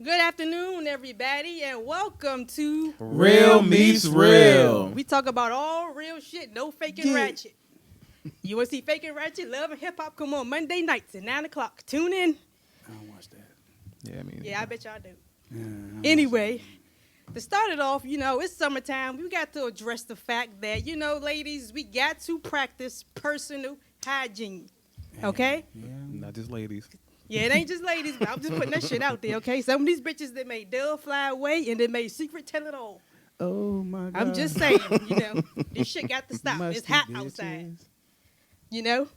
Good afternoon, everybody, and welcome to Real Meets Real. We talk about all real shit, no faking ratchet. You want to see faking ratchet? Love and hip hop come on Monday nights at 9 o'clock. Tune in. I don't watch that. Yeah, I bet y'all do. Yeah, Anyway, to start it off, it's summertime. We got to address the fact that, ladies, we got to practice personal hygiene. Okay? Yeah. Not just ladies. Yeah, it ain't just ladies, but I'm just putting that shit out there, okay? Some of these bitches that made Dove fly away and they made Secret tell it all. Oh my God. I'm just saying, this shit got to stop. Musty It's hot bitches. outside.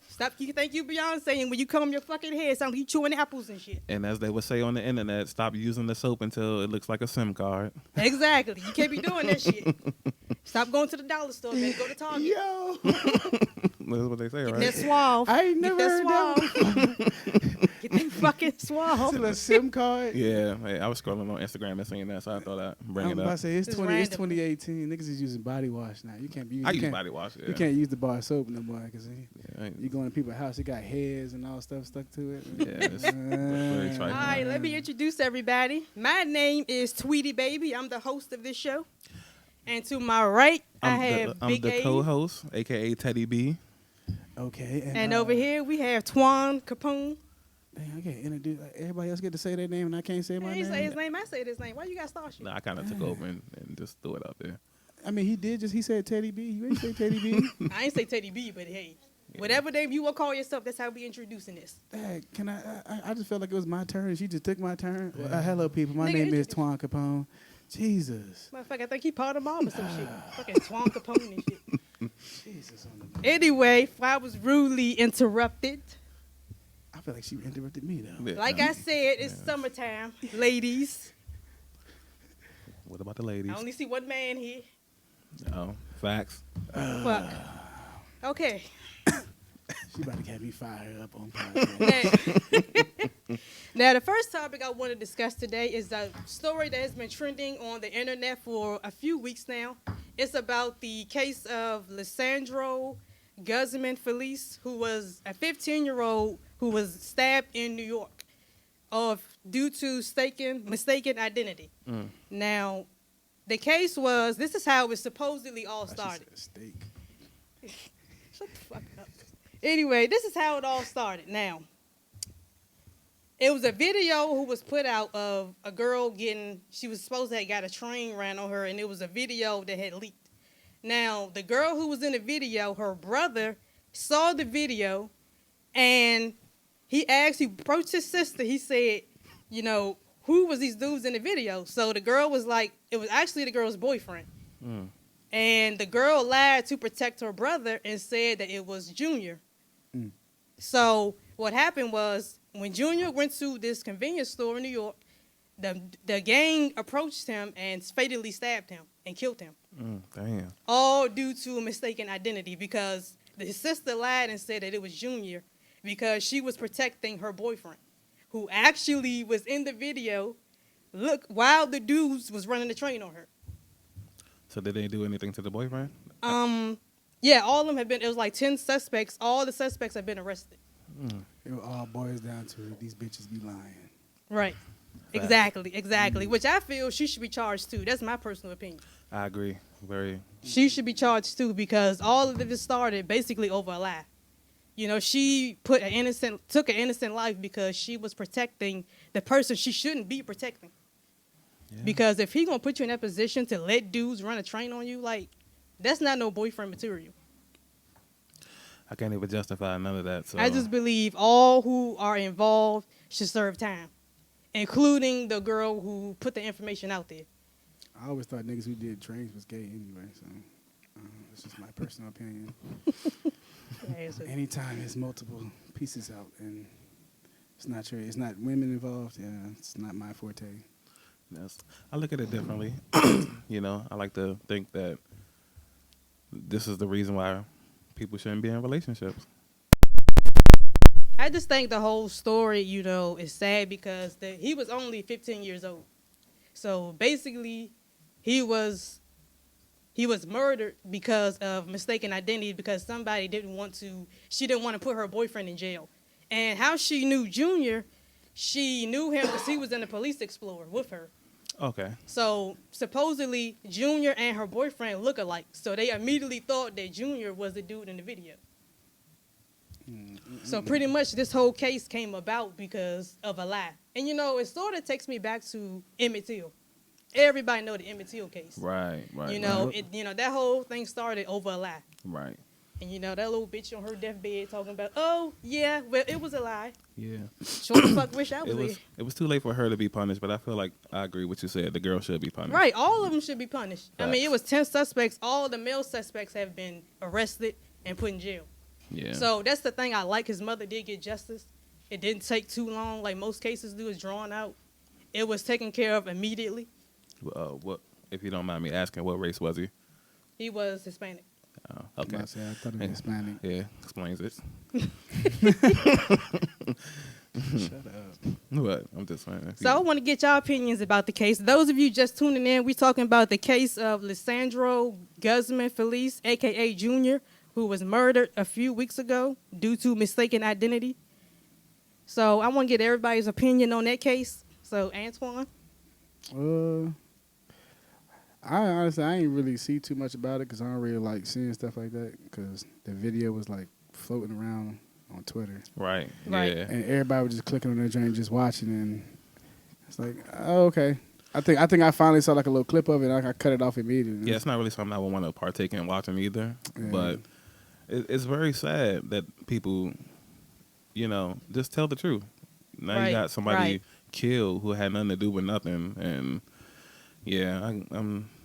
Stop. You thank you, Beyonce, and when you comb your fucking hair, it sounds like you chewing apples and shit. And as they would say on the internet, stop using the soap until it looks like a SIM card. Exactly. You can't be doing that shit. Stop going to the dollar store, man. Go to Target. Yo. That's what they say, Get right? that suave. I ain't never heard that. Get that fucking suave. Still a SIM card? Yeah, hey, I was scrolling on Instagram and seeing that, so I thought I'd bring I'm it about to up. say it's It's 20. It's random. 2018. Niggas is using body wash now. You can't be. I use body wash. Yeah. You can't use the bar soap no more because Yeah, you go in people's house. It got hairs and all stuff stuck to it. yeah, it's very All trifling. right, let me introduce everybody. My name is Tweety Baby. I'm the host of this show. And to my right, I have I'm Big the A. co-host, aka Teddy B. Okay. And over here, we have Twan Capone. Dang, I can't introduce. Everybody else get to say their name and I can't say my He name. say his name, I say his name. Why you got star shit? Nah, I kind of took over and just threw it out there. I mean, he said Teddy B. You ain't say Teddy B. I ain't say Teddy B, but hey, whatever name you will call yourself, that's how we introducing this. Dang, can I just felt like it was my turn. She just took my turn. Well, hello, people. My Nigga, name is introduce- Twan Capone. Jesus. Motherfucker, I think he part of mom or some shit. Fucking Twan Capone and shit. Jesus. On the Anyway, I was rudely interrupted. I feel like she interrupted me, though. Yeah, Like nah. I said, it's summertime, ladies. What about the ladies? I only see one man here. Oh, facts. Fuck. Okay. She about to get me fired up on podcast. Now, the first topic I want to discuss today is a story that has been trending on the internet for a few weeks now. It's about the case of Lissandro Guzman Felice, who was a 15-year-old who was stabbed in New York due to mistaken identity. Now, the case was, this is how it supposedly all started. Steak. Shut the fuck up. Anyway, this is how it all started. Now, it was a video who was put out of a girl she was supposed to have got a train ran on her, and it was a video that had leaked. Now, the girl who was in the video, her brother, saw the video, and he approached his sister. He said, who was these dudes in the video? So the girl was like, it was actually the girl's boyfriend. And the girl lied to protect her brother and said that it was Junior. So what happened was, when Junior went to this convenience store in New York, the gang approached him and fatally stabbed him and killed him. Damn. All due to a mistaken identity, because his sister lied and said that it was Junior because she was protecting her boyfriend, who actually was in the video while the dudes was running the train on her. So did they do anything to the boyfriend? Yeah, all of them have been, it was like 10 suspects. All the suspects have been arrested. It all boils down to these bitches be lying. Right. Exactly. Which I feel she should be charged too. That's my personal opinion. I agree. Very. She should be charged too, because all of this started basically over a lie. She took an innocent life because she was protecting the person she shouldn't be protecting. Yeah. Because if he gonna put you in that position to let dudes run a train on you, like, that's not no boyfriend material. I can't even justify none of that. So I just believe all who are involved should serve time, including the girl who put the information out there. I always thought niggas who did trains was gay anyway, so it's just my personal opinion. Anytime there's multiple pieces out and it's not true, it's not women involved, it's not my forte. I look at it differently. I like to think that this is the reason why people shouldn't be in relationships. I just think the whole story, is sad because he was only 15 years old. So basically, he was murdered because of mistaken identity, because somebody she didn't want to put her boyfriend in jail. And how she knew Junior, she knew him because he was in the Police Explorer with her. Okay. So supposedly Junior and her boyfriend look alike. So they immediately thought that Junior was the dude in the video. So pretty much this whole case came about because of a lie. And you know, it sort of takes me back to Emmett Till. Everybody know the Emmett Till case. Right. Right. You know, right. that whole thing started over a lie. Right. And you know, that little bitch on her deathbed talking about, oh yeah, well it was a lie. Yeah. Sure the fuck wish I was there. It was too late for her to be punished, but I feel like I agree with what you said. The girl should be punished. Right, all of them should be punished. I mean, Facts. it was 10 suspects. All the male suspects have been arrested and put in jail. Yeah. So that's the thing I like. His mother did get justice. It didn't take too long, like most cases do. It's drawn out. It was taken care of immediately. What, if you don't mind me asking, what race was he? He was Hispanic. Oh, okay. I thought it was Hispanic. Yeah, explains it. Shut up. What? I'm just saying. So I want to get y'all opinions about the case. Those of you just tuning in, we're talking about the case of Lisandro Guzman Feliz, a.k.a. Junior, who was murdered a few weeks ago due to mistaken identity. So I want to get everybody's opinion on that case. So, Antoine? I honestly, I ain't really see too much about it because I don't really like seeing stuff like that because the video was like floating around on Twitter. Right. Right. Yeah. And everybody was just clicking on their joint, just watching, and it's like, oh, okay. I think I finally saw like a little clip of it. And I cut it off immediately. Yeah, it's not really something I would want to partake in watching either. Yeah. But it's very sad that people, you know, just tell the truth. Now Right, you got somebody right. killed who had nothing to do with nothing, and yeah,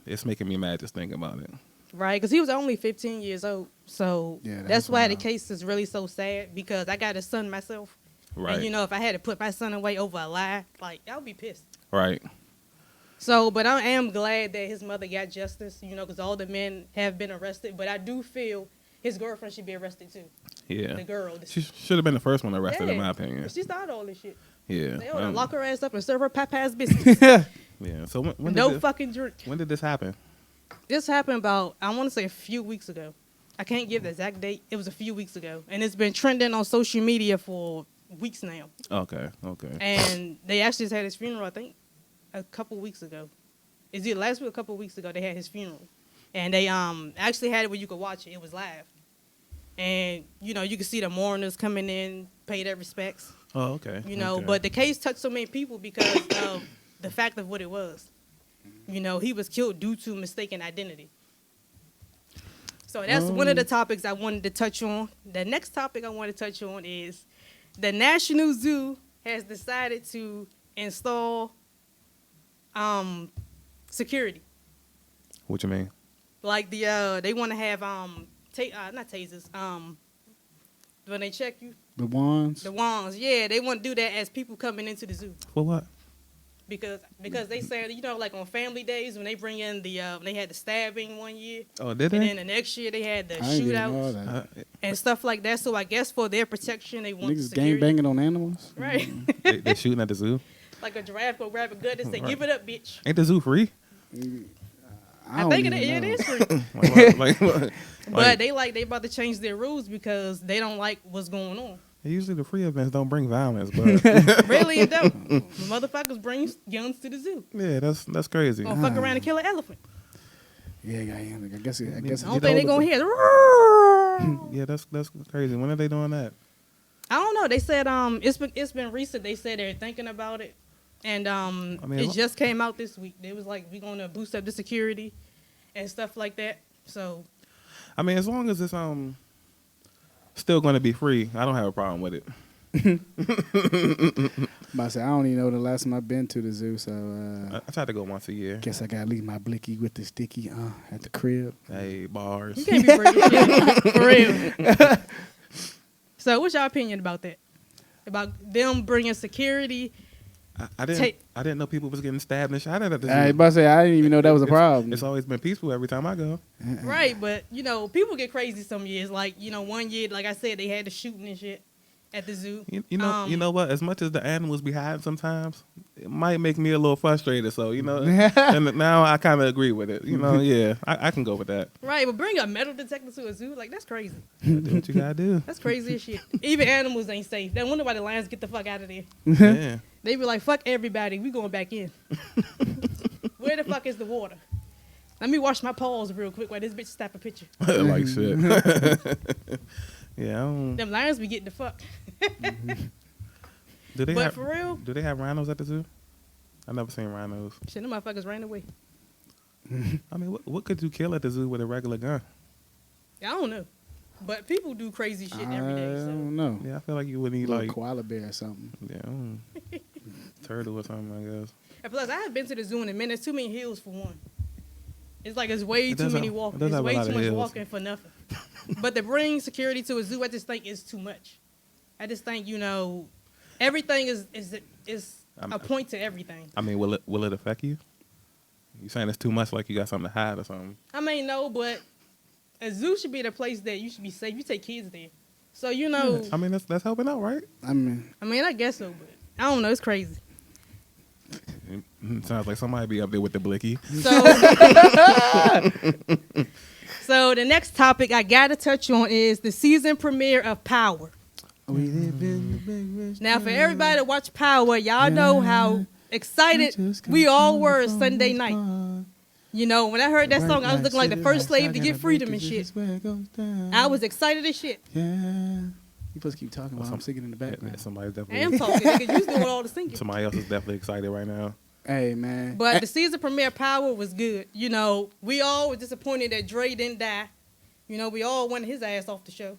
it's making me mad just thinking about it. Right, because he was only 15 years old. So Yeah, that's why the wild. case is really so sad because I got a son myself. Right. And, you know, if I had to put my son away over a lie, like, I would be pissed. Right. So, but I am glad that his mother got justice, you know, because all the men have been arrested. But I do feel his girlfriend should be arrested, too. Yeah. The girl. She should have been the first one arrested, in Yeah. my opinion. She started all this shit. Yeah. They ought to lock her ass up and serve her Papa's biscuits. Yeah. So when No did fucking drink. when did this happen? This happened about, I want to say a few weeks ago. I can't give the exact date. It was a few weeks ago. And it's been trending on social media for weeks now. Okay. Okay. And they actually just had his funeral, I think, a couple weeks ago. Is it last week or a couple weeks ago they had his funeral. And they actually had it where you could watch it. It was live. And, you know, you could see the mourners coming in, pay their respects. Oh, okay. You know, Okay. but the case touched so many people because of the fact of what it was. You know, he was killed due to mistaken identity. So that's one of the topics I wanted to touch on. The next topic I want to touch on is the National Zoo has decided to install security. What you mean? Like they want to have not tasers. When they check you, The wands. the wands. Yeah, they want to do that as people coming into the zoo. For what? Because they said, you know, like on Family Days when they bring in when they had the stabbing one year, Oh, did and they? then the next year they had the I ain't even know shootouts that. and stuff like that. So I guess for their protection, they want Niggas security. gang banging on animals. Right. They shooting at the zoo? Like a giraffe go grab a gun and say, Right. "Give it up, bitch." Ain't the zoo free? I don't think even it know. is free. Like, But they about to change their rules because they don't like what's going on. usually the free events don't bring violence, but Really, it don't. Motherfuckers bring guns to the zoo. yeah, that's crazy. Gonna fuck around and kill an elephant. Yeah, I guess. I don't get think they hold gonna of hear. Yeah, that's crazy. When are they doing that? I don't know. They said it's been recent. They said they're thinking about it, and mean, it just came out this week. They was like, we're gonna boost up the security and stuff like that. So I mean, as long as it's still going to be free, I don't have a problem with it. But I say I don't even know the last time I've been to the zoo, so I try to go once a year. guess I gotta leave my blicky with the sticky at the crib. Hey, bars. you can't be breaking shit for real. So what's your opinion about that? About them bringing security? I didn't know people was getting stabbed and shot at the zoo. I didn't even know that was a problem. It's always been peaceful every time I go. Right, but you know, people get crazy some years. Like, you know, one year, like I said, they had the shooting and shit. at the zoo. You know what? As much as the animals be hiding sometimes, it might make me a little frustrated. So and now I kind of agree with it. Yeah, I can go with that. Right, but bring a metal detector to a zoo, like that's crazy. Do what you gotta do. That's crazy as shit. Even animals ain't safe. They wonder why the lions get the fuck out of there. Yeah. They be like, fuck everybody, we going back in. Where the fuck is the water? Let me wash my paws real quick while this bitch snap a picture. Like shit. Yeah. Them lions be getting the fuck. But for real, do they have rhinos at the zoo? I never seen rhinos. shit, them motherfuckers ran away. I mean, what could you kill at the zoo with a regular gun? I don't know. But people do crazy shit every day. I So. don't know. Yeah, I feel like you would need Like like koala bear or something. turtle or something, I guess. And plus, I have been to the zoo in a minute. It's too many hills for one. It's like it's way It too does many have- walking. it does It's have a way lot too of much hills. walking for nothing. But to bring security to a zoo, I just think is too much. I just think everything is a point to everything. I mean, will it affect you? You saying it's too much, like you got something to hide or something? I mean, no, but a zoo should be the place that you should be safe. You take kids there, so I mean, that's helping out, right? I mean, I guess so, but I don't know. It's crazy. It sounds like somebody be up there with the blicky. So the next topic I gotta touch on is the season premiere of Power. we live in the big rich Now, for town. everybody that watch Power, y'all know how excited we all were Sunday night. When I heard that song, I was looking like the first slave to get freedom and shit. I was excited as shit. Yeah. You supposed to keep talking while I'm singing in the background. Somebody's I am definitely. talking, nigga. You doing all the singing. Somebody else is definitely excited right now. Hey, man. But the season premiere of Power was good. We all were disappointed that Dre didn't die. We all wanted his ass off the show.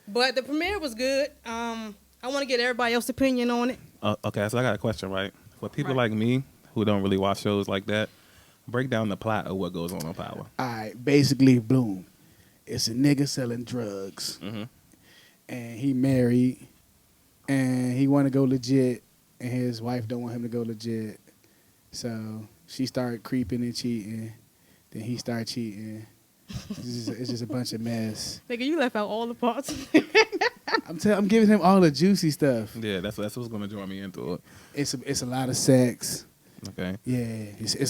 But the premiere was good. I want to get everybody else's opinion on it. Okay, so I got a question, right? For people Right. like me who don't really watch shows like that, break down the plot of what goes on Power. All right, basically, boom. It's a nigga selling drugs. Mm-hmm. And he married. And he want to go legit. And his wife don't want him to go legit. So she started creeping and cheating. Then he started cheating. It's just a bunch of mess. Nigga, you left out all the parts. I'm giving him all the juicy stuff. Yeah, that's what's gonna draw me into it. It's a lot of sex. Okay. Yeah,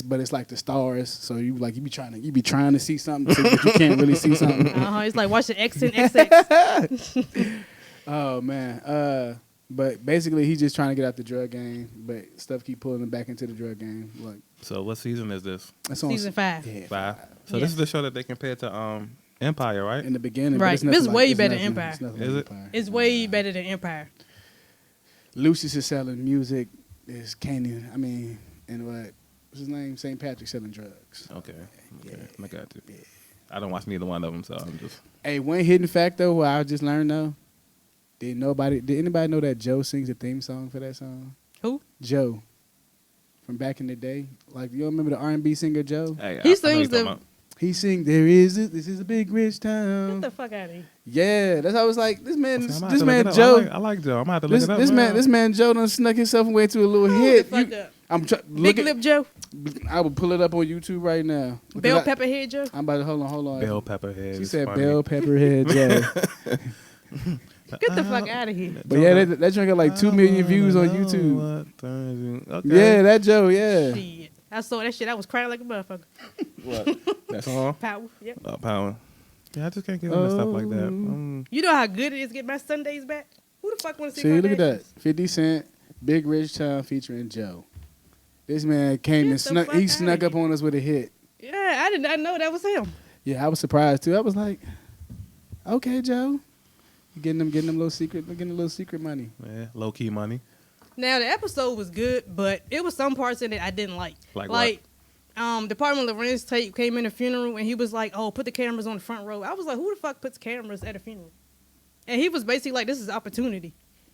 but it's like the stars. So you be trying to see something, but you can't really see something. It's like watching X and XX. Oh man. But basically he's just trying to get out the drug game, but stuff keep pulling him back into the drug game. Like So what season is this? that's on Season 5. Yeah, 5. So Yeah. this is the show that they compared to Empire, right? in the beginning. Right. But it's This is nothing way it's better than nothing- Empire. it's nothing Is like it? Empire. It's way better than Empire. Lucius is selling music. Is Canyon. And what's his name? St. Patrick selling drugs. Okay. Yeah. I got you. Yeah. I don't watch neither one of them, so I'm just. Hey, one hidden fact though, what I just learned though. Did anybody know that Joe sings the theme song for that song? Who? Joe. From back in the day. Like, you don't remember the R&B singer Joe? Hey, He I know sings you're talking the- about. He sing, this is a big rich Get town. the fuck out of here. Yeah, that's how I was like, this man I'm gonna have to look Joe, it up. I like Joe. I'm gonna have to look it up. this man Joe done snuck himself away to a little Hold hit. the fuck up. I'm Big Lip Joe. I will pull it up on YouTube right now. Bell Because Pepperhead Joe. I'm about to hold on. Bell Pepperhead. She is said funny. Bell Pepperhead Joe. Get the fuck out of here. But yeah, that joint got like 2 million views on YouTube. Okay. Yeah, that Joe, yeah. Shit. I saw that shit. I was crying like a motherfucker. What? That song? Power. Yep. Power. Yeah, I just can't get into stuff like that. You know how good it is to get my Sundays back? Who the fuck want to see See, look at that. Kardashians? 50 Cent, Big Rich Town featuring Joe. This man came Get and the snuck. fuck He outta snuck up here. on us with a hit. Yeah, I did not know that was him. Yeah, I was surprised too. I was like, okay, Joe, getting them little secret, getting a little secret money. Yeah, low key money. Now the episode was good, but it was some parts in it I didn't like. Like the part when Lorenz Tate came in a funeral and he was like, "Oh, put the cameras on the front row." I was like, "Who the fuck puts cameras at a funeral?" And he was basically like, "This is opportunity."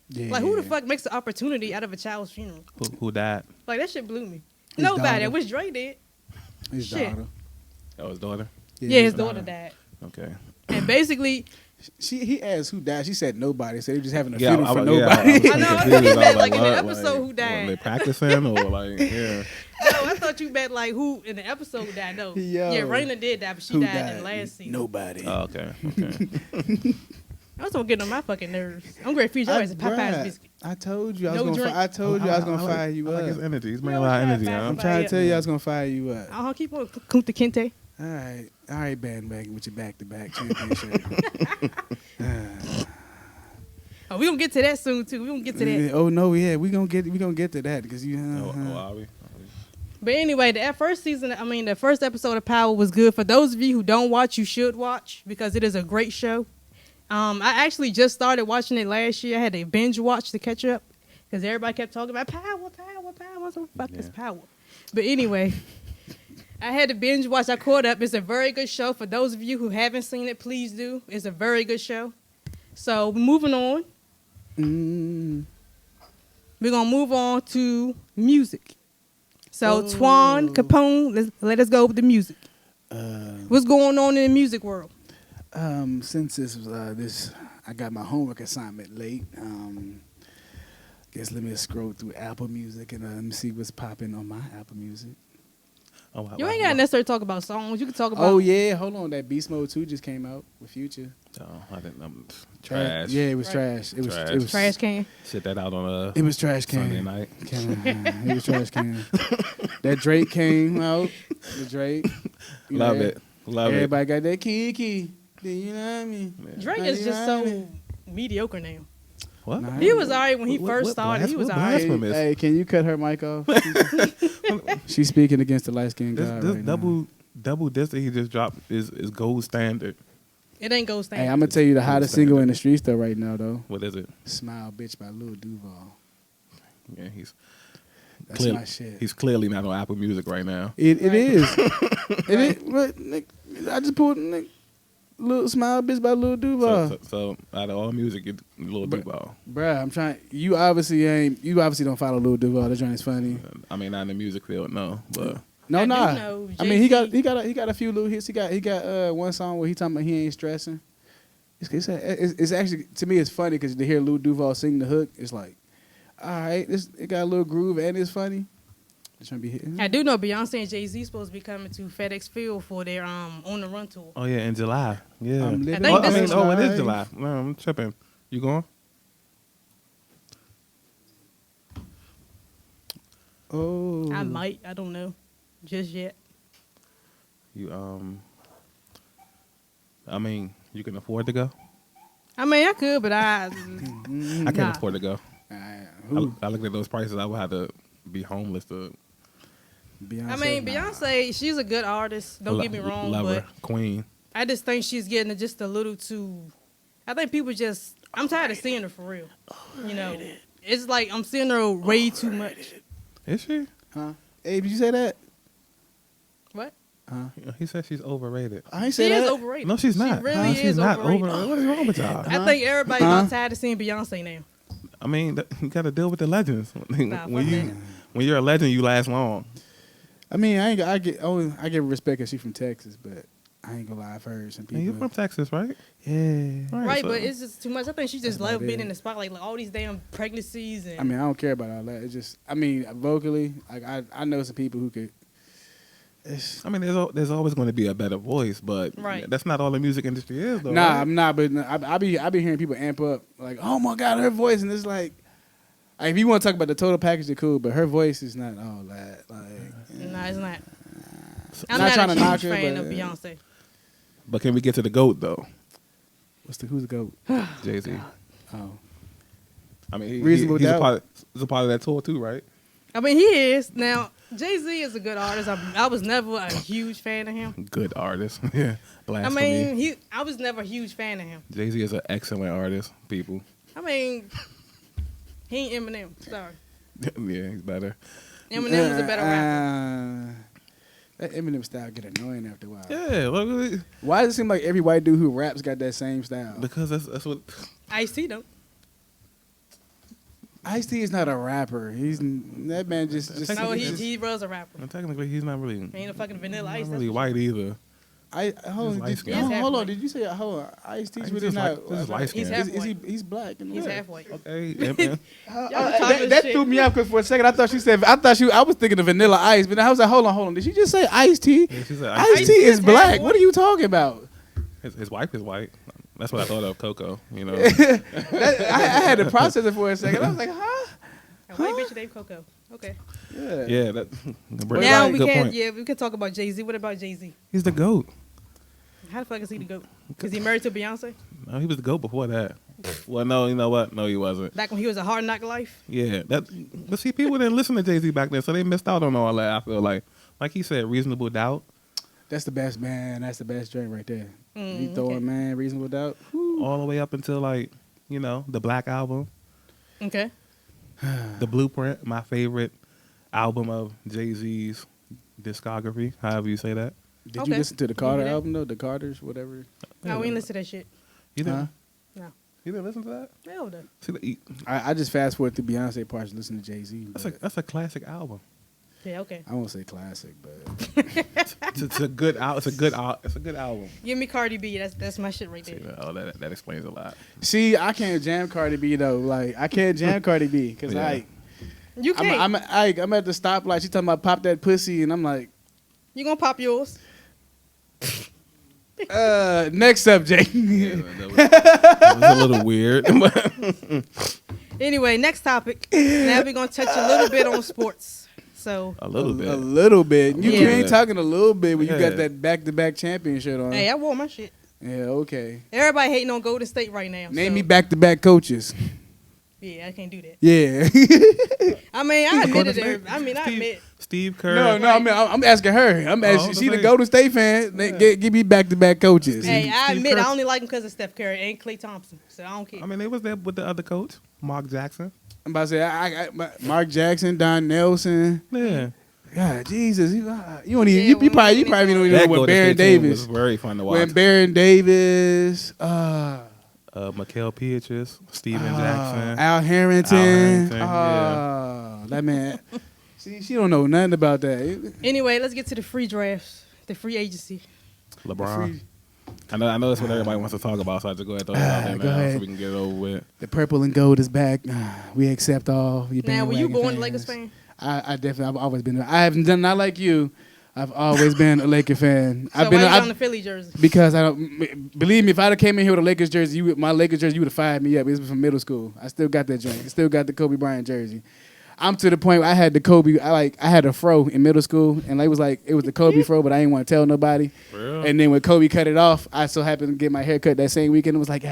Yeah. Like, who the fuck makes an opportunity out of a child's funeral? Who died? Like, that shit blew me. His Nobody. I daughter. wish Dre did. His Shit. daughter. Oh, his daughter. Yeah, his daughter died. Okay. And basically, He asked who died. She said nobody. Said they were just having a Yeah, funeral for I nobody. was I know, I confused. thought you was meant, like, in the what? episode who what, died. They practicing or like, yeah. no, I thought you meant like who in the episode died. No. Yo. Yeah, Raina did die, but she Who died in the last season. Nobody. Oh, okay. Okay. I was gonna get on my fucking nerves. I'm gonna feed your ass a Popeye's Bruh, biscuit. I told you I was No gonna. drink. I told you I was gonna fire you I like his up. energy. He's You bringing a always lot of try to energy. fire Huh? I'm somebody trying to up. tell you I was gonna fire you up. I'll keep on Kunta Kinte. All right, bandwagon with your back-to-back championship. Oh, we gonna get to that soon too. We gonna get to that. Oh no, yeah, we gonna get to that because you. Are we? But anyway, the first episode of Power was good. For those of you who don't watch, you should watch because it is a great show. I actually just started watching it last year. I had to binge watch to catch up because everybody kept talking about Power. So fuck this Power. But anyway, I had to binge watch. I caught up. It's a very good show. For those of you who haven't seen it, please do. It's a very good show. So moving on. We're gonna move on to music. So Twan Capone, let us go with the music. What's going on in the music world? Since this I got my homework assignment late. Guess let me scroll through Apple Music and let me see what's popping on my Apple Music. Oh, wow, You ain't gotta necessarily talk about songs. You can talk about. Oh yeah, hold on. That Beast Mode 2 just came out with Future. Oh, I didn't. Trash. Yeah, it was Right. trash. It Trash. was Trash can. Shit that out on It was trash can. Sunday night. It was trash can. That Drake came out. The Drake. You Love know, it. Love Everybody got that Kiki. You know what I mean? it. Drake is just so mediocre now. What? Nah. He was alright when he first what started. He was what alright. blasphemous? Hey, can you cut her mic off? She's speaking against the light skinned guy. This right double disc that he just dropped is gold standard. It ain't gold Hey, standard. I'm gonna tell you the hottest Standard. single in the streets though right now though. What is it? "Smile Bitch" by Lil Duval. Yeah, he's That's clearly, my shit. he's clearly not on Apple Music right now. It Right. is. It is. But, Nick, I just pulled Nick, "Little Smile Bitch" by Lil Duval. So out of all music, it's Lil Bruh. Duval. Bruh, I'm trying. You obviously don't follow Lil Duval. That joint is funny. I mean, not in the music field, no. But No, I do nah. know I mean, he Jay-Z. got a few little hits. He got one song where he talking about he ain't stressing. It's actually, to me, it's funny because to hear Lil Duval sing the hook, it's like, all right, it got a little groove and it's funny. It's trying to be hitting. I do know Beyonce and Jay-Z supposed to be coming to FedEx Field for their On the Run tour. oh yeah, in July. Yeah. I'm living think I this mean, is it is life. July. No, I'm tripping. You going? Oh, I might. I don't know. Just yet. You I mean, you can afford to go. I mean, I could, but I can't Nah. afford to go. Who? I looked at those prices. I would have to be homeless to. Beyonce. I mean, Nah. Beyonce, she's a good artist. Don't get me wrong, love but her, queen. I just think she's getting just a little too. I think people just. I'm tired of seeing her for real. You know, it's like I'm seeing her way too much. Is she? Huh? Abe, did you say that? What? Huh? He said she's overrated. I ain't She say is that. overrated. No, she's not. She really Huh? is She's not overrated. overrated. What is wrong with y'all? I think everybody Huh? got tired of seeing Beyonce now. I mean, you got to deal with the legends. Nah, when fuck you that. when you're a legend, you last long. I mean, I give respect because she's from Texas, but I ain't gonna lie, I've heard some And you're people. from Texas, right? Yeah. Right, so- but it's just too much. I think she just That's love about being it. in the spotlight, like all these damn pregnancies and. I mean, I don't care about all that. It's just, I mean, vocally, like I know some people who could. It's, I mean, there's always going to be a better voice, but Right. that's not all the music industry is, though. nah, right? I'm not. But I be hearing people amp up like, oh my god, her voice, and it's like if you want to talk about the total package, it's cool, but her voice is not all that. Like, No, it's not. So- I'm Not not, trying a to knock huge her, fan but, of Beyonce. But can we get to the GOAT though? who's the goat? Jay-Z. Oh, I mean, Reasonable he's Doubt. a part of that tour too, right? I mean, he is. Now, Jay-Z is a good artist. I was never a huge fan of him. Good artist. Yeah. I Blasphemy. mean, I was never a huge fan of him. Jay-Z is an excellent artist, people. I mean, he ain't Eminem. Sorry. Yeah, he's better. Eminem is a better rapper. That Eminem style get annoying after a while. Yeah, look, Why does it seem like every white dude who raps got that same style? because that's what. Ice-T don't. Ice-T is not a rapper. That man just No, Technically, he was a rapper. And technically, he's not really. He ain't a fucking Vanilla Ice. Not That's really for white either. hold on, light skin. He is hold on. half Did you say hold on? Ice-T's He's really just not. this is light He's skin. half Is he? white. He's black. And He's what? half white. Okay, Y'all talking that shit. threw me off because for a second I thought she said. I was thinking of Vanilla Ice, but I was like, hold on. Did she just say Ice-T? Yeah, she said Ice-T Ice-T is is black. half What are you talking about? his wife is white. That's what I thought of Coco. You know. I had to process it for a second. I was like, huh? A white bitch named Coco. Okay. Yeah. Yeah. That. Now like- we good can. point. Yeah, we can talk about Jay-Z. What about Jay-Z? He's the GOAT. How the fuck is he the GOAT? Is he married to Beyonce? No, he was the GOAT before that. Well, no, you know what? No, he wasn't. Back when he was a Hard Knock Life? Yeah, but see, people didn't listen to Jay-Z back then, so they missed out on all that. I feel like he said, Reasonable Doubt, That's the best, man. That's the best joint right there. You okay. throwing, man, Reasonable Doubt. Whew. all the way up until the Black Album, Okay. the Blueprint, my favorite album of Jay-Z's discography, however you say that. Did you Okay. listen to the You Carter hear that? album, though? The Carters, whatever? No, we ain't listen to that shit. You didn't? Huh? No. You didn't listen to that? Hell no. See, I just fast forward through Beyonce parts and listen to Jay-Z. that's a classic album. Yeah, okay. I won't say classic, but It's a good It's a good album. Give me Cardi B. That's my shit right See, there. that explains a lot. see, I can't jam Cardi B though. Like I can't jam Cardi B because Yeah. You can't. I'm at the stoplight. She talking about pop that pussy, and I'm like, You gonna pop yours? next subject. Yeah, that was a little weird. Anyway, next topic. Now we're gonna touch a little bit on sports. So, a little bit. A little bit. You Yeah. ain't talking a little bit when you Yeah. got that back-to-back championship on. hey, I wore my shit. Yeah, okay. Everybody hating on Golden State right now. Name so, me back-to-back coaches. Yeah, I can't do that. Yeah. I mean, I admitted Golden it. State? I mean, I admit. Steve Kerr. no, I mean, I'm asking her. I'm asking. She the okay. Golden State fan. Give me back-to-back coaches. Hey, I Steve admit Kerr. I only like him because of Steph Curry and Klay Thompson. So I don't care. I mean, they was there with the other coach, Mark Jackson. I'm about to say, Mark Jackson, Don Nelson. Yeah. God, Jesus, you don't even. Yeah, you when probably we don't even That know when Golden Baron State team Davis. was very fun to watch. When Baron Davis. Mikael Pietrus, Steven Jackson. Al Harrington. Yeah. That man. See, she don't know nothing about that. Anyway, let's get to the free drafts, the free agency. LeBron. I know that's what everybody wants to talk about, so I just go ahead and throw it out there Go now ahead. so we can get it over with. The purple and gold is back. We accept all. You Now, were you bandwagon born a fans. Lakers fan? I definitely. I've always been. I haven't done not like you. I've always been a Laker fan. So why you on the Philly jersey? Because I don't believe me. If I'd have came in here with a Lakers jersey, my Lakers jersey, you would have fired me up. It was from middle school. I still got that joint. I still got the Kobe Bryant jersey. I'm to the point where I had the Kobe. I had a fro in middle school, and it was the Kobe fro, but I didn't want to tell nobody. For real? And then when Kobe cut it off, I so happened to get my hair cut that same weekend. It was like,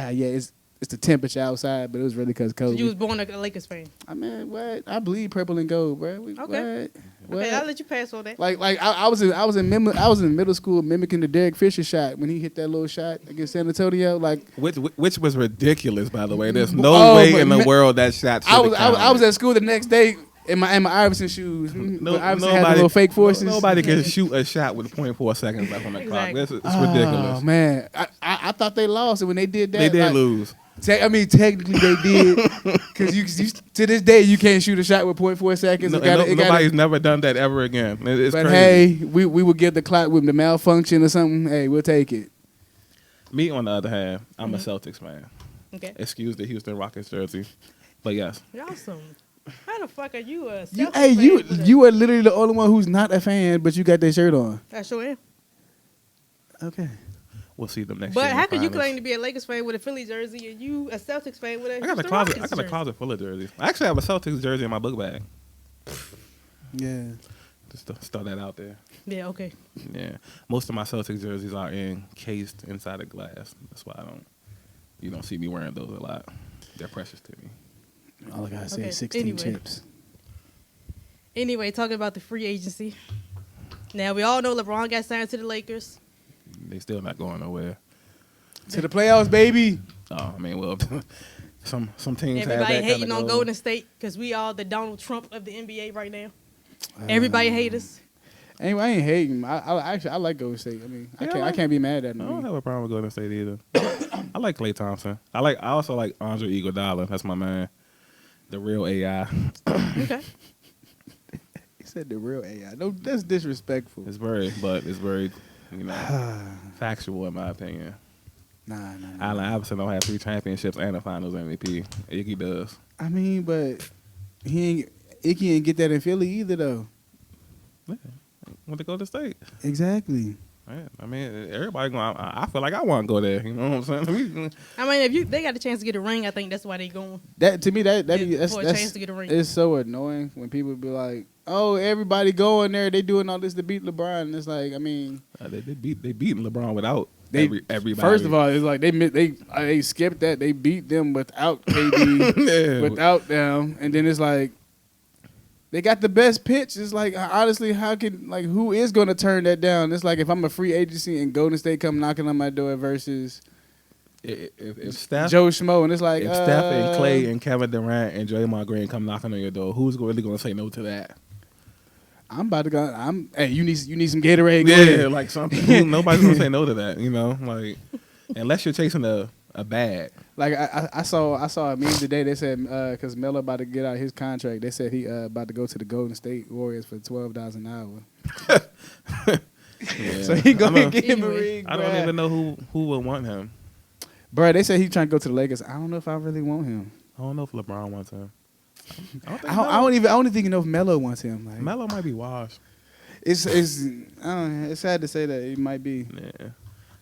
it's the temperature outside, but it was really because So Kobe. you was born a Lakers fan. I mean, what? I bleed purple and gold, bro. Okay. What? Okay, I'll let you pass on that. I was in middle school mimicking the Derek Fisher shot when he hit that little shot against San Antonio. Like Which was ridiculous, by the way. There's no Oh, way but in the man, world that shot should I have was at school the next day in my Iverson shoes. But Iverson had the little fake forces. Nobody can shoot a shot with 0.4 seconds left on the clock. Exactly. It's ridiculous. Oh man, I thought they lost, and when they did that, They did like, lose. Technically they did, because you to this day you can't shoot a shot with 0.4 seconds. Nobody's never done that ever again. It's but crazy. hey, we will give the clock with the malfunction or something. Hey, we'll take it. Me, on the other hand, I'm a Celtics fan. Okay. Excuse the Houston Rockets jersey, but yes. Y'all some. How the fuck are you a You, Celtics hey, fan you with a- you are literally the only one who's not a fan, but you got that shirt on. I sure am. Okay. We'll see them next year. But in how the could you finals. claim to be a Lakers fan with a Philly jersey and you a Celtics fan with a I got a Houston closet. Rockets I got a jersey? closet full of jerseys. I actually have a Celtics jersey in my book bag. Yeah. Just to throw that out there. Yeah, okay. Yeah, most of my Celtics jerseys are encased inside of glass. That's why you don't see me wearing those a lot. They're precious to me. All I gotta say Okay, is 16 anyway. chips. Anyway, talking about the free agency. Now, we all know LeBron got signed to the Lakers. They still not going nowhere. To the playoffs, baby. Oh, I mean, well, some teams have Everybody that hating kinda on goal. Golden State because we all the Donald Trump of the NBA right now. Everybody hate us. Anyway, I ain't hating. I like Golden State. I mean, Yeah, I can't be mad at I don't them. have a problem with Golden State either. I like Klay Thompson. I also like Andre Iguodala. That's my man. The real AI. Okay. He said the real AI. No, that's disrespectful. It's very, factual in my opinion. Nah. Allen Iverson don't have 3 championships and a Finals MVP. Iggy does. I mean, but Icky ain't get that in Philly either, though. Yeah. Went to Golden State. Exactly. Yeah, I mean, everybody going. I feel like I want to go there. You know what I'm saying? I mean, if they got a chance to get a ring, I think that's why they going. That to me, that's for a chance to get a ring. It's so annoying when people be like, "Oh, everybody going there. They doing all this to beat LeBron." And it's like, I mean, they beating LeBron without everybody. First of all, it's like they skipped that. They beat them without KD, Yeah. without them, and then it's like they got the best pitch. It's like, honestly, how can, like, who is going to turn that down? It's like if I'm a free agency and Golden State come knocking on my door versus if Steph, Joe Schmo, and it's like if Steph and Clay and Kevin Durant and Draymond Green come knocking on your door, who's really going to say no to that? I'm about to go. Hey, you need some Gatorade. Go Yeah, ahead. like something. Nobody's going to say no to that. You know, like unless you're chasing a bag. Like I saw a meme today. They said because Melo about to get out his contract, they said he about to go to the Golden State Warriors for $12 an hour. Yeah. So he go and get him a Anyway. ring. I don't even know who would want him. Bro, they said he trying to go to the Lakers. I don't know if I really want him. I don't know if LeBron wants him. I don't even think know if Melo wants him. Like, Melo might be washed. it's it's sad to say that he might be. Yeah,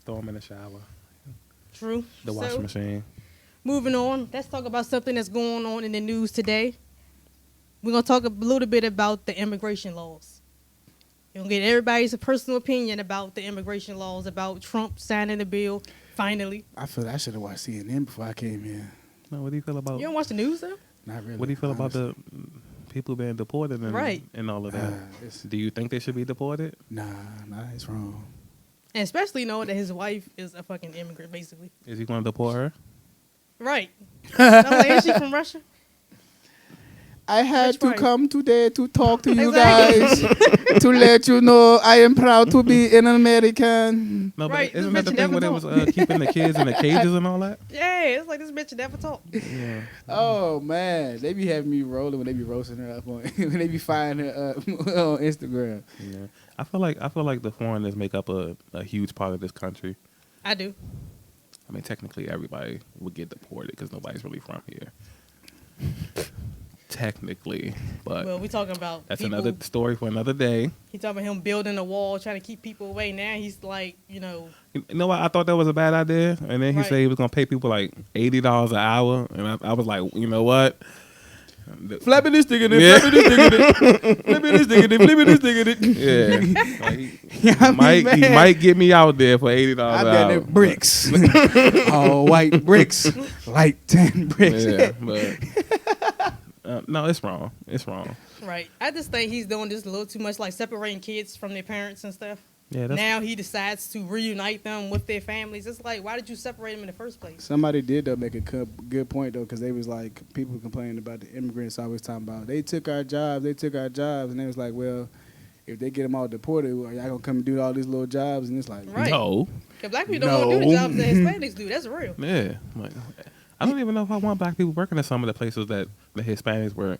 throw him in the shower, True. the washing So, machine. moving on, let's talk about something that's going on in the news today. We're gonna talk a little bit about the immigration laws. You're gonna get everybody's personal opinion about the immigration laws, about Trump signing the bill finally. I feel I should have watched CNN before I came here. No, what do you feel about? You don't watch the news though? Not really. What do you feel about honestly. the people being deported and Right. and all of that? Do you think they should be deported? Nah, it's wrong. And especially knowing that his wife is a fucking immigrant, basically. Is he going to deport her? Right. I'm like, is she from Russia? I had Which to part? come today to talk to you Exactly. guys to let you know I am proud to be an American. No, Right, but isn't this that the bitch thing where they never was keeping the kids in the cages and all that? Yeah, it's like this bitch never talk. Yeah. Oh man, they be having me rolling when they be roasting her up on when they be firing her up on Instagram. Yeah. I feel like the foreigners make up a huge part of this country. I do. I mean, technically everybody would get deported because nobody's really from here. Technically, but Well, we talking about that's people. another story for another day. He talking about him building a wall, trying to keep people away. Now he's like, You know what? I thought that was a bad idea, and then he Right. said he was gonna pay people like $80 an hour, and I was like, you know what? Flapping this thing in it, Yeah. flapping this thing in it, flipping this thing in it, flipping this thing in it. Yeah, like, Yeah, he might get me out there for $80 I've an got hour. them bricks, all white bricks, light tan bricks. Yeah, but no, it's wrong. It's wrong. right. I just think he's doing this a little too much, like separating kids from their parents and stuff. Yeah, that's Now he decides to reunite them with their families. It's like, why did you separate them in the first place? Somebody did though make a good point though, because they was like people complaining about the immigrants always talking about they took our jobs, and they was like, well, if they get them all deported, are y'all gonna come and do all these little jobs? And it's like, Right. no. Because black people don't want to do the No. jobs that Hispanics do. That's real. Yeah, like, I don't even know if I want black people working at some of the places that the Hispanics work.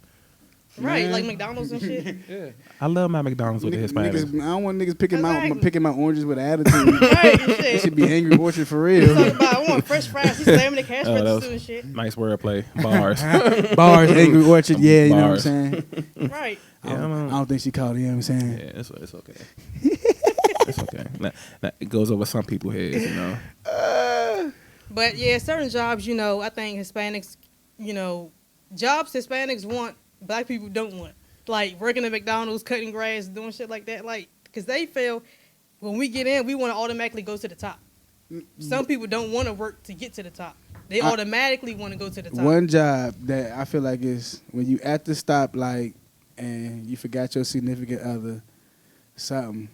Right, Man. like McDonald's and shit. yeah. I love my McDonald's with the Hispanics. Niggas, I don't want niggas picking Exactly. my oranges with attitude. Right, and They shit. should be angry orchard for Talking real. about, I want fresh fries. He's slamming the cash Oh, that register was- and shit. Nice wordplay. Bars. Bars, angry orchard. Yeah, you know what I'm Bars. saying. Right. I Yeah, don't think she called it. You know what I'm saying. Yeah, it's okay. It's okay. It goes over some people's heads, you know. But yeah, certain jobs, I think Hispanics, jobs Hispanics want, black people don't want. Like working at McDonald's, cutting grass, doing shit like that. Like, because they feel when we get in, we want to automatically go to the top. Some people don't want to work to get to the top. They automatically want to go to the top. One job that I feel like is when you at the stoplight and you forgot your significant other, something.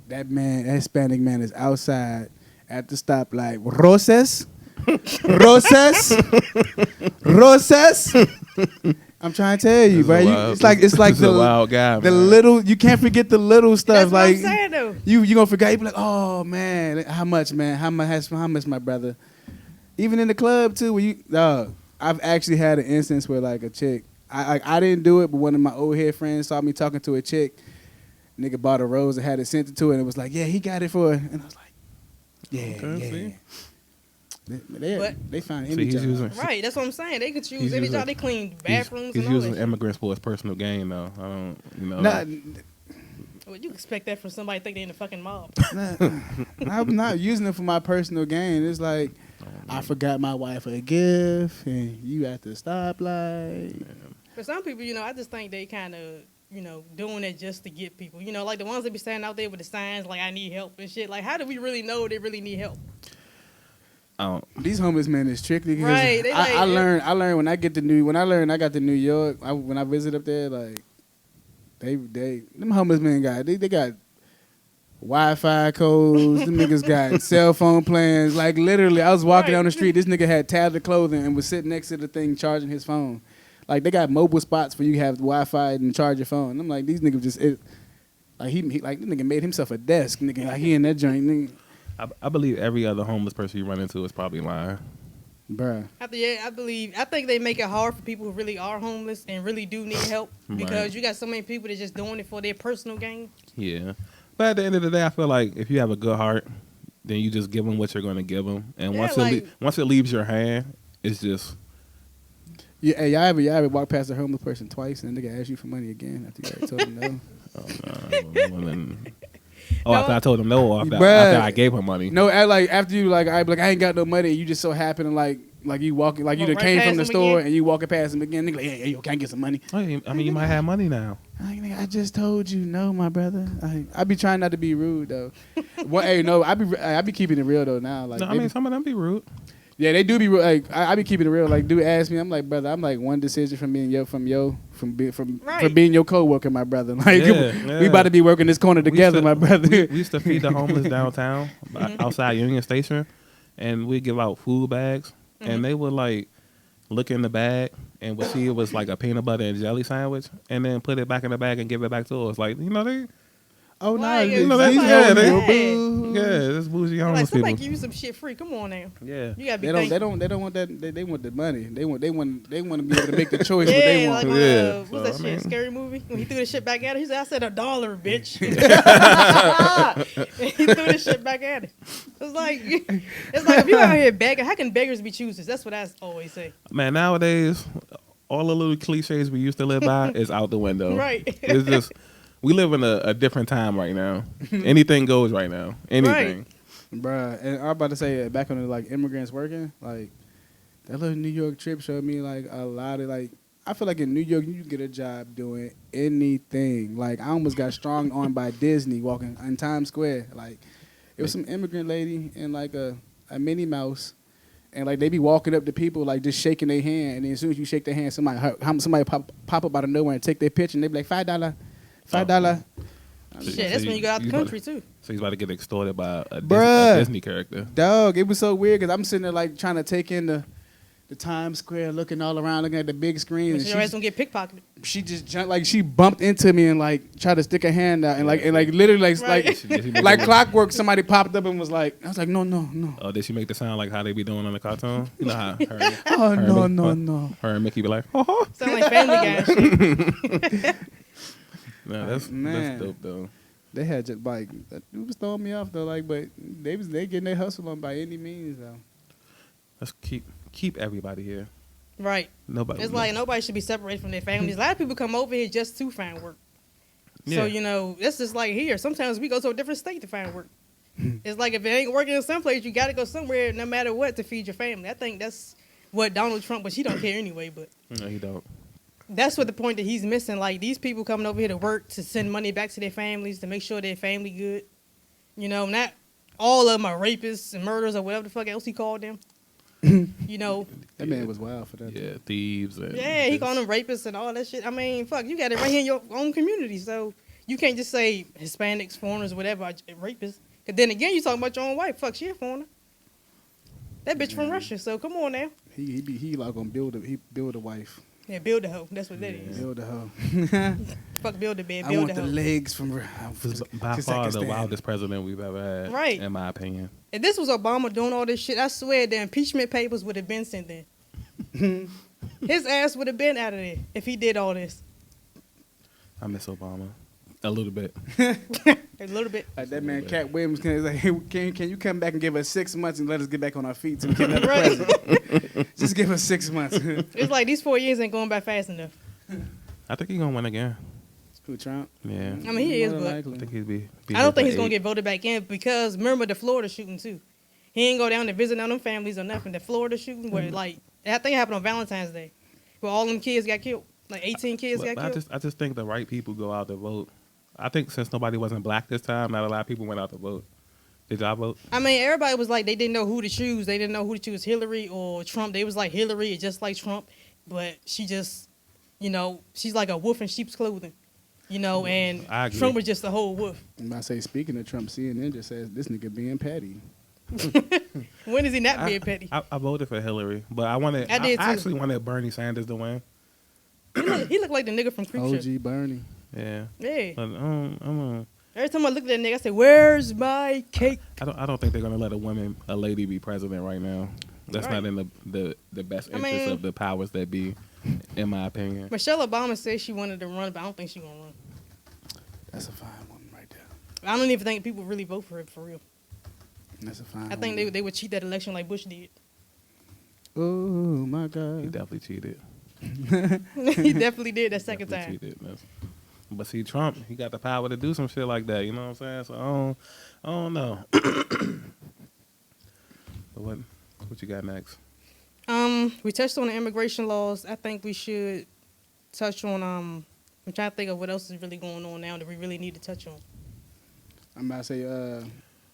That Hispanic man is outside at the stoplight. Roses, roses. I'm trying to tell you, bro. It's like This is the a wild guy, the man. little. You can't forget the little stuff. That's what like I'm saying, though. you gonna forget. You be like, oh man, how much, man? How much, my brother? Even in the club too, where I've actually had an instance where like a chick, I didn't do it, but one of my old head friends saw me talking to a chick. Nigga bought a rose and had it sent to her, and it was like, yeah, he got it for her. And I was like, yeah, Okay, yeah. They find See, any he's job. using Right, that's what I'm saying. They can choose He's any using- job. They clean bathrooms He's and all using that shit. immigrants for his personal gain, though. I don't, Nah, Well, you expect that from somebody think they in the fucking mob. I'm not using it for my personal gain. It's like I forgot my wife a gift, and you at the stoplight. For some people, I just think they kind of, doing it just to get people. Like the ones that be standing out there with the signs like I need help and shit. Like, how do we really know they really need help? These homeless men is tricky. Right. They I learned when I got to New York, when I visit up there, like them homeless men they got Wi-Fi codes. Them niggas got cell phone plans. Like literally, I was walking down the street. This nigga had tattered clothing and was sitting next to the thing charging his phone. Like they got mobile spots for you to have Wi-Fi and charge your phone. And I'm like, these niggas just like he like this nigga made himself a desk. Nigga, like he in that joint. Nigga. I believe every other homeless person you run into is probably lying. Bruh. I think they make it hard for people who really are homeless and really do need help because you got so many people that just doing it for their personal gain. Yeah. But at the end of the day, I feel like if you have a good heart, then you just give them what you're going to give them. And once it leaves your hand, it's just... Yeah, hey, y'all ever walk past a homeless person twice and they ask you for money again after you already told them no? After I told him no, after I gave him money. No, after you I ain't got no money. You just so happen to like you walking you done came from the store and you walking past him again. Nigga, like, hey, yo, can I get some money? I mean, you might have money now. I just told you no, my brother. I be trying not to be rude though. I be keeping it real though now. Like, no, I mean, some of them be rude. Yeah, they do be like I be keeping it real. Like, dude ask me, I'm like, brother, I'm like one decision from being your coworker, my brother. Like, we about to be working this corner together, my brother. We used to feed the homeless downtown outside Union Station, and we give out food bags, and they would like look in the bag and would see it was like a peanut butter and jelly sandwich, and then put it back in the bag and give it back to us. Like, they. Oh no! Like, This bougie homeless like somebody people. give you some shit free. Come on now. Yeah, you gotta be. They don't want that. They want the money. They want to be able to make the choice what they want. Like, what's that shit? Scary movie when he threw the shit back at her. He said, "I said $1, bitch." And he threw the shit back at her. It's like if you out here begging, how can beggars be choosers? That's what I always say. Man, nowadays all the little cliches we used to live by is out the window. Right. It's just. We live in a different time right now. Anything goes right now. Anything. Right. Bruh, and I'm about to say, back on the like immigrants working, like that little New York trip showed me like a lot of like, I feel like in New York you can get a job doing anything. Like I almost got strong on by Disney walking on Times Square. Like it was some immigrant lady and like a Minnie Mouse. And like they be walking up to people like just shaking their hand, and then as soon as you shake their hand, somebody pop up out of nowhere and take their picture, and they be like $5. Shit, that's when you go out the country too. So he's about to get extorted by a Disney character. Dog, it was so weird because I'm sitting there like trying to take in the Times Square, looking all around, looking at the big screen. And your ass gonna get pickpocketed. She just jumped, like she bumped into me and like tried to stick her hand out and literally like clockwork. Somebody popped up and was like, I was like, no. Oh, did she make the sound like how they be doing on the cartoon? You know how No. Her and Mickey be like, oh. Sound like Family Guy and shit. No, that's dope though. They had just like it was throwing me off though, like, but they getting their hustle on by any means though. Let's keep everybody here. Right. It's like nobody should be separated from their families. A lot of people come over here just to find work. Yeah. So it's just like here. Sometimes we go to a different state to find work. It's like if it ain't working in some place, you got to go somewhere, no matter what, to feed your family. I think that's what Donald Trump, but he don't care anyway. But no, he don't. That's what the point that he's missing. Like, these people coming over here to work, to send money back to their families, to make sure their family good. Not all of them are rapists and murderers or whatever the fuck else he called them. That man was wild for that. Yeah, thieves. And he called them rapists and all that shit. I mean, fuck, you got it right here in your own community. So you can't just say Hispanics, foreigners, whatever, are rapists. Because then again, you talking about your own wife. Fuck, she a foreigner. That bitch from Russia, so come on now. He like gonna build a wife. Yeah, build a hoe. That's what that is. Build a hoe. Fuck build a bed. I want the legs from by far the wildest president we've ever had. Right. In my opinion. If this was Obama doing all this shit, I swear the impeachment papers would have been sent in. His ass would have been out of there if he did all this. I miss Obama. A little bit. A little bit. Like that man, Cat Williams, can you come back and give us 6 months and let us get back on our feet so we get another president? Just give us 6 months. It's like these 4 years ain't going by fast enough. I think he's going to win again. Who, Trump? Yeah. I mean, he is, More than but likely. I think he'd be I don't think here he's for gonna 8. get voted back in because remember the Florida shooting too. He ain't go down to visit none of them families or nothing. The Florida shooting, where like I think it happened on Valentine's Day, where all them kids got killed. Like 18 kids But got killed. I just think the right people go out to vote. I think since nobody wasn't black this time, not a lot of people went out to vote. Did y'all vote? I mean, everybody was like they didn't know who to choose. They didn't know who to choose, Hillary or Trump. They was like Hillary is just like Trump, but she just, she's like a wolf in sheep's clothing, and I agree. Trump was just a whole wolf. I'm about to say, speaking of Trump, CNN just says this nigga being petty. When is he not being petty? I voted for Hillary, but I did too. actually wanted Bernie Sanders to win. He looked like the nigga from Creepshow. OG Bernie. Yeah. Yeah. But Every time I look at that nigga, I say, "Where's my cake?" I don't think they're gonna let a lady be president right now. That's Right. not in the best I interest mean- of the powers that be, in my opinion. Michelle Obama said she wanted to run, but I don't think she's gonna run. That's a fine woman right there. I don't even think people really vote for it for real. That's a fine I think they would cheat that election like Bush did. Oh, my He God. definitely cheated. He definitely did that second Definitely time. cheated. But see, Trump, he got the power to do some shit like that. You know what I'm saying? So I don't know. But what you got next? We touched on the immigration laws. I think we should touch on I'm trying to think of what else is really going on now that we really need to touch on. I'm about to say,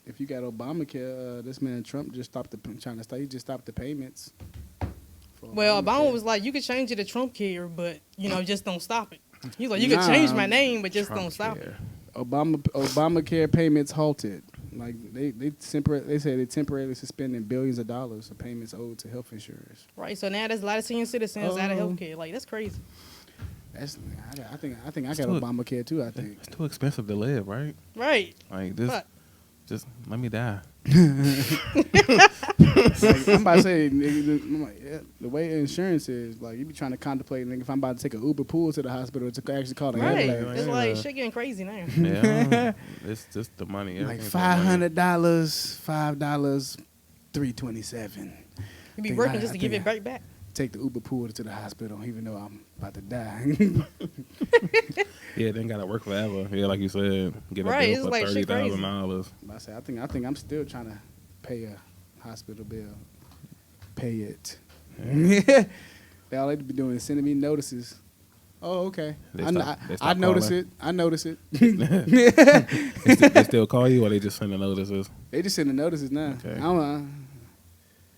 if you got Obamacare, this man Trump just he just stopped the payments. for Well, Obama Obamacare. was like, you could change it to Trump care, but just don't stop it. He's like, you can Nah, change my name, but just Trump don't stop it. care. Obamacare payments halted. Like they say they temporarily suspending billions of dollars of payments owed to health insurers. Right. So now there's a lot of senior citizens out of Oh. health care. Like that's crazy. I think I got too- Obamacare too. I think. It's too expensive to live, right? Right. Like this, But just let me die. Like, I'm about to say, nigga, I'm like, yeah, the way insurance is, like, you be trying to contemplate, nigga, if I'm about to take an Uber pool to the hospital to actually call the right. ambulance. It's Yeah. like shit getting crazy now. Yeah, it's just the money. Like Everything's about money. $500, $5, $327. You be Think working I- just I to give think it right back. Take the Uber pool to the hospital, even though I'm about to die. Yeah, then gotta work forever. Yeah, like you said, get a Right, it's bill for like shit crazy. $30,000. I think I'm still trying to pay a hospital bill. Pay it. They all they be doing is sending me notices. Oh, okay. They I stop I notice calling. it. I notice it. They still call you, or they just send the notices? They just sending notices now. Okay. I don't,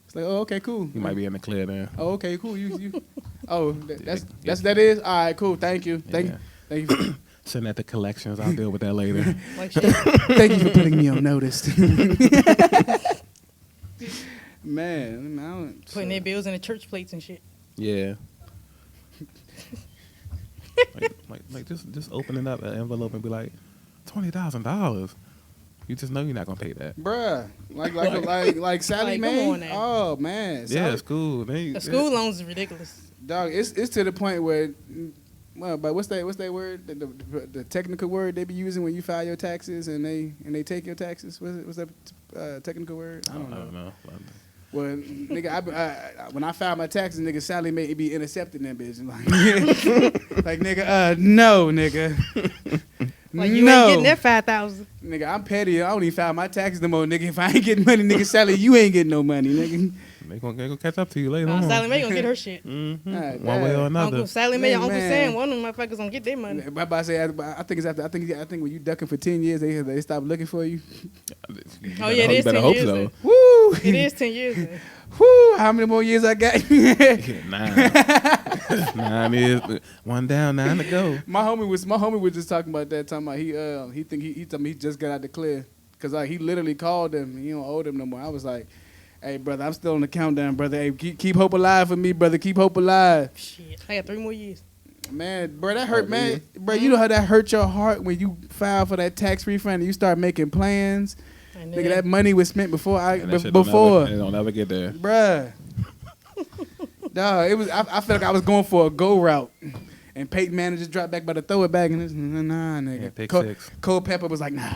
it's like, oh, okay, cool. You might be in the clear then. Oh, okay, cool. You. Oh, that is. All right, cool. Thank you. Thank you. Send that to collections. I'll deal with that later. Like shit. Thank you for putting me on notice. Man, I don't, Putting their bills in the church plates and shit. Yeah. like just opening up an envelope and be like, $20,000. You just know you're not gonna pay that. bruh, like Sally Like, come Mae. on now. Oh man, Yeah, Sally- it's cool. The school loans is ridiculous. dog. It's to the point where, well, but what's that word? The technical word they be using when you file your taxes and they take your taxes. What's that technical word? I don't know. Well, nigga, I when I file my taxes, nigga, Sally Mae be intercepting that bitch. Like nigga, no, nigga. Like you no. ain't getting that 5,000. Nigga, I'm petty. I don't even file my taxes no more, nigga. If I ain't getting money, nigga, Sally, you ain't getting no money, nigga. They gonna catch up to you later on. Sally Mae gonna get her shit. Mhm. God One way or damn. another. Uncle Sally Mae and Uncle Man. Sam, one of them motherfuckers gonna get their money. I'm about to say, I think it's after. I think when you ducking for 10 years, they stop looking for you. Oh yeah, it is 10 hope years. so. then. Woo! It is 10 years. then. Woo! How many more years I got? 9. 9 is 1 down, 9 to go. my homie was just talking about that. Talking about he told me he just got out the clear because like he literally called him. He don't owe them no more. I was like, hey brother, I'm still on the countdown, brother. Hey, keep hope alive for me, brother. Keep hope alive. Shit, I got 3 more years. Man, bro, that hurt, man. Bro, you know how that hurt your heart when you file for that tax refund and you start making plans. And Nigga, that money was spent before And that shit before. Don't never get there. Bruh. Dog, it was. I felt like I was going for a go route, and Peyton Manning just dropped back by the throw it back, and this, nah, nigga. Yeah, pick 6. Cole Pepper was like, nah.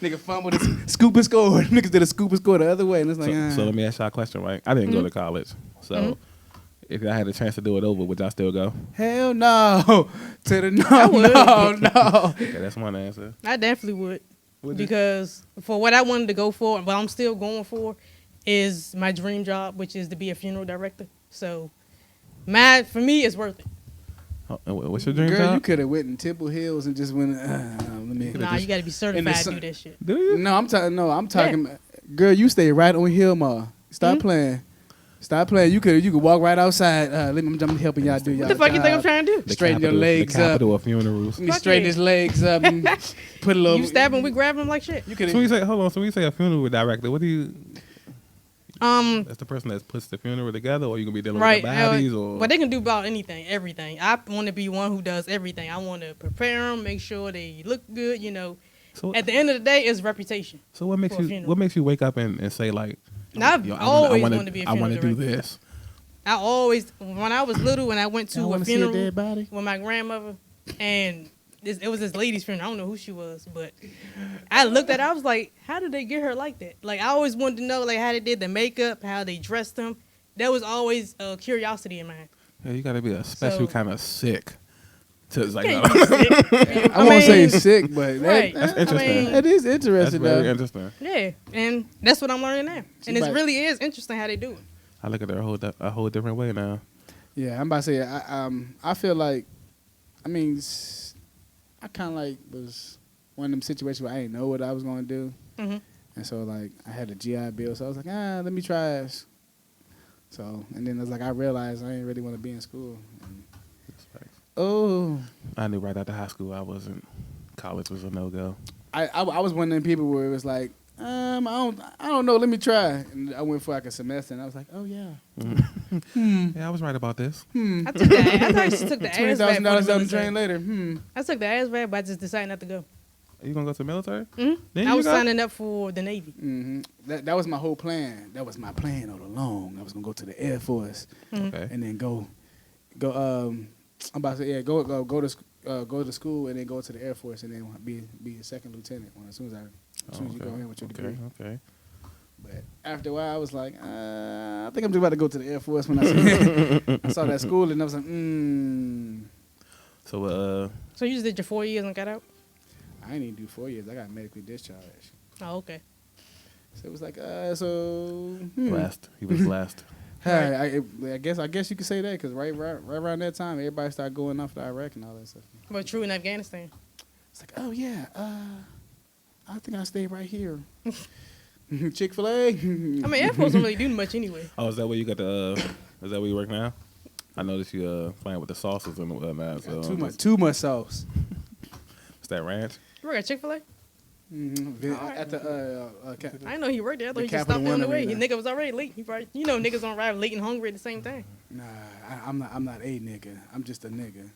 Nigga fumbled, scoop and score. Niggas did a scoop and score the other way, and it's like, So let me ask y'all a question, right? I didn't go to college, so If I had a chance to do it over, would y'all still go? Hell no. To the I no, would. no. Okay, that's one answer. I definitely would. Would you? Because for what I wanted to go for, what I'm still going for, is my dream job, which is to be a funeral director. So, for me, it's worth it. Oh, and what's your dream Girl, job? you could have went in Temple Hills and just went. Let me. Nah, you got to be certified to do that shit. Do you? No, I'm talking. No, I'm talking. Girl, you stay right on Hillmar. Stop playing. Stop playing. You could walk right outside. I'm helping y'all do y'all. What the fuck you think I'm job. trying to do? Straighten your legs the capital up. of funerals. Let me Fuck straighten yeah. his legs up. And put a little. You stab him, we grab him like shit. You could. So when you say, hold on, so when you say a funeral director, what do you? That's the person that puts the funeral together, or you gonna be dealing Right. with the bodies, or But they can do about anything, everything. I want to be one who does everything. I want to prepare them, make sure they look good. so, At the end of the day, it's reputation. so what makes for a you funeral. wake up and say like, Now, I've yo, always wanna- wanted to be a I funeral want to do director. this. I always, when I was little, when I went to Y'all a wanna see a funeral dead body? with my grandmother, and it was this lady's funeral. I don't know who she was, but I looked at her, I was like, how did they get her like that? Like, I always wanted to know, like, how they did the makeup, how they dressed them. That was always a curiosity in mine. Yeah, you got to be a special So- kind of sick. To like, Can't no. be sick. I won't say mean, sick, but Right. That's interesting. that is That's interesting very though. interesting. Yeah, and that's what I'm learning now. And it Somebody- really is interesting how they do it. I look at it a whole different way now. Yeah, I'm about to say. I feel like, I mean, I kind of like was one of them situations where I didn't know what I was going to do, hmm and so like I had a GI Bill, so I was like, let me try this. So and then I was like, I realized I didn't really want to be in school. And, oh, I knew right after high school college was a no go. I was one of them people where it was like, I don't know, let me try. And I went for like a semester, and I was like, oh yeah, Yeah, I was right about this. I took the I actually took the $20,000 ASVAB down the for the drain military. later. I took the ASVAB, but I just decided not to go. Are you gonna go to the military? hmm Then I you was go? signing up for the Navy. Mm-hmm. That was my whole plan. That was my plan all along. I was gonna go to the Air Force Okay. and then go. I'm about to say go to school and then go to the Air Force and then be a second lieutenant as soon as you go in with your degree. Okay. But after a while, I was like, I think I'm just about to go to the Air Force when I saw that school and I was like, So So you just did your 4 years and got out? I didn't even do 4 years. I got medically discharged. Oh, okay. So it was like, blessed. He was blessed. Hey, I guess you could say that because right around that time, everybody started going off to Iraq and all that stuff. But true in Afghanistan. It's like, oh yeah, I think I stay right here. Chick-fil-A. I mean, Air Force don't really do much anyway. Oh, is that where you got the? Is that where you work now? I noticed you playing with the sauces and whatnot. So too much sauce. Is that ranch? You work at Chick-fil-A? At the I didn't know he worked there. I thought The he just Capital stopped on the One way. Arena. His nigga was already late. He probably, niggas don't arrive late and hungry at the same time. Nah, I'm not a nigga. I'm just a nigga.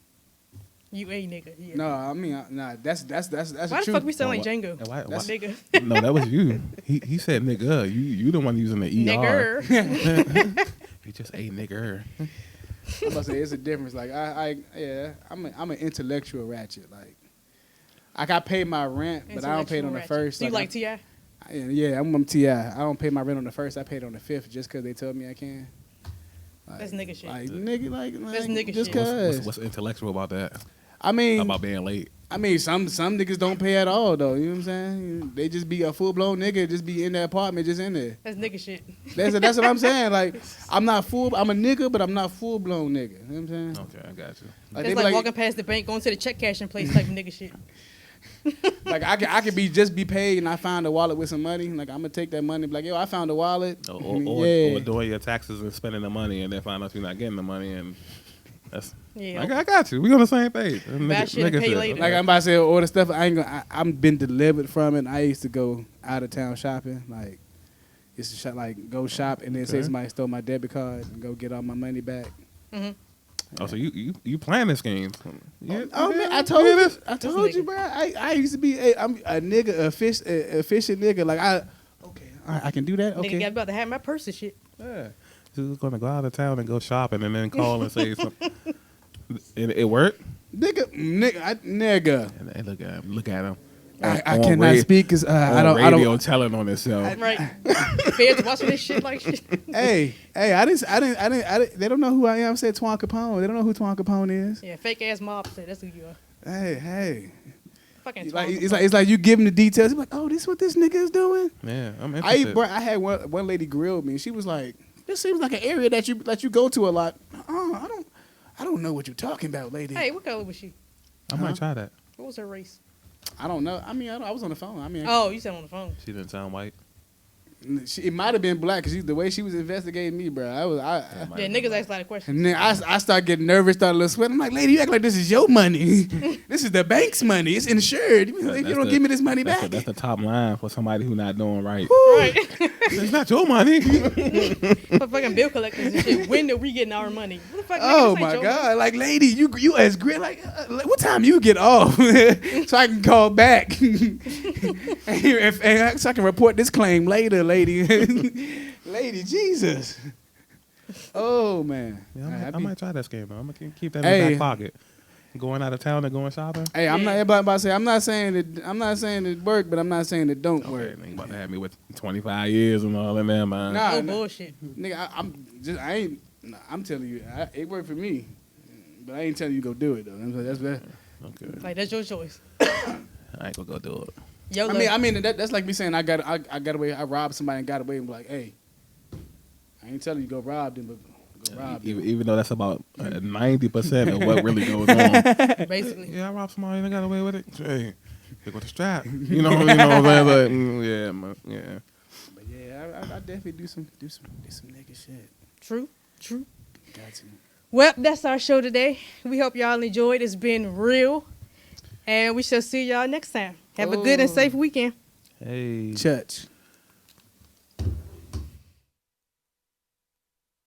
You a nigga. Yeah. No, I mean, nah. That's Why the the truth. fuck we sound like Why- Django? why- That's- Nigga. No, that was you. He said nigga. You the one using the ER. Nigger. He just a nigger. I'm about to say it's a difference. Like I'm an intellectual ratchet. Like I pay my rent, but I don't pay it on the Intellectual first. ratchet. So you like T.I.? Yeah, I'm Ti. I don't pay my rent on the first. I pay it on the fifth just because they told me I can. Like, That's nigga shit. Like nigga, like That's nigga just shit. cause. What's intellectual about that? I mean, About being late. some niggas don't pay at all though. You know what I'm saying? They just be a full blown nigga, just be in their apartment, just in there. That's nigga shit. That's what I'm saying. Like I'm a nigga, but I'm not full blown nigga. You know what I'm saying? Okay, I got you. Like, It's they like, be walking past the bank, going to the check cashing place type of nigga shit. like I could be paid and I found a wallet with some money. Like I'm gonna take that money, and be like, yo, I found a wallet. Or doing your taxes and spending the money and then find out you're not getting the money and that's. Yeah. I got you. We on the same page. Buy shit and pay later. Like I'm about to say, all the stuff I'm been delivered from it. I used to go out of town shopping. Like used to go shop and then say Okay. somebody stole my debit card and go get all my money back. hmm Oh, so you planning schemes? Yeah, Oh man, I yeah, told yeah, you, this- I told you, bro. I used to be I'm a nigga, a fishing nigga. Like okay, all right, I can do that. Nigga Okay, got about to have my purse and shit. Yeah. Just gonna go out of town and go shopping and then call and say something. It worked. nigga. And look at him. I cannot speak because I don't. Radio telling on itself. Right. Feds watching this shit like shit. Hey, I didn't. They don't know who I am. I said Twan Capone. They don't know who Twan Capone is. Yeah, fake ass mob said that's who you are. Hey. Fucking Like, Twan it's like you give them the details. You're like, oh, this what this nigga is doing. Yeah, I'm interested. I had one lady grilled me, and she was like, "This seems like an area that you go to a lot." I don't know what you're talking about, lady. Hey, what color was she? I might try that. What was her race? I don't know. I mean, I was on the phone. I mean, Oh, you said on the phone. She didn't sound white. it might have been black because the way she was investigating me, bro. Yeah, niggas ask a lot of questions. And then I start getting nervous, start a little sweat. I'm like, lady, you act like this is your money. This is the bank's money. It's insured. You don't give me this money back. That's the top line for somebody who not doing right. Right. It's not your money. For fucking bill collectors and shit. When are we getting our money? What the fuck, Oh nigga, this ain't my your God! money. Like, lady, you as great. Like, what time you get off so I can call back and so I can report this claim later, lady. Lady, Jesus. Oh man. Yeah, I might try that scheme though. I'm gonna keep that in Hey. the back pocket. Going out of town and going shopping. Hey, I'm not about to say I'm not saying it work, but I'm not saying it don't work. Okay, nigga about to have me with 25 years and all in there, man. Nah, Oh, nah. bullshit. Nigga, I'm telling you, it worked for me, but I ain't telling you to go do it though. That's bad. Okay. Like, that's your choice. I ain't gonna go do it. Yo, I mean that's like me saying I got away. I robbed somebody and got away and be like, hey, I ain't telling you go rob them, but go rob them. Even though that's about 90% of what really goes on. basically. Yeah, I robbed somebody and I got away with it. Hey, they got the strap. You know what I'm saying? Like, yeah, man, yeah. But yeah, I definitely do some nigga shit. True. Got to. Well, that's our show today. We hope y'all enjoyed. It's been real. And we shall see y'all next time. Have a good and safe weekend. Hey. Church.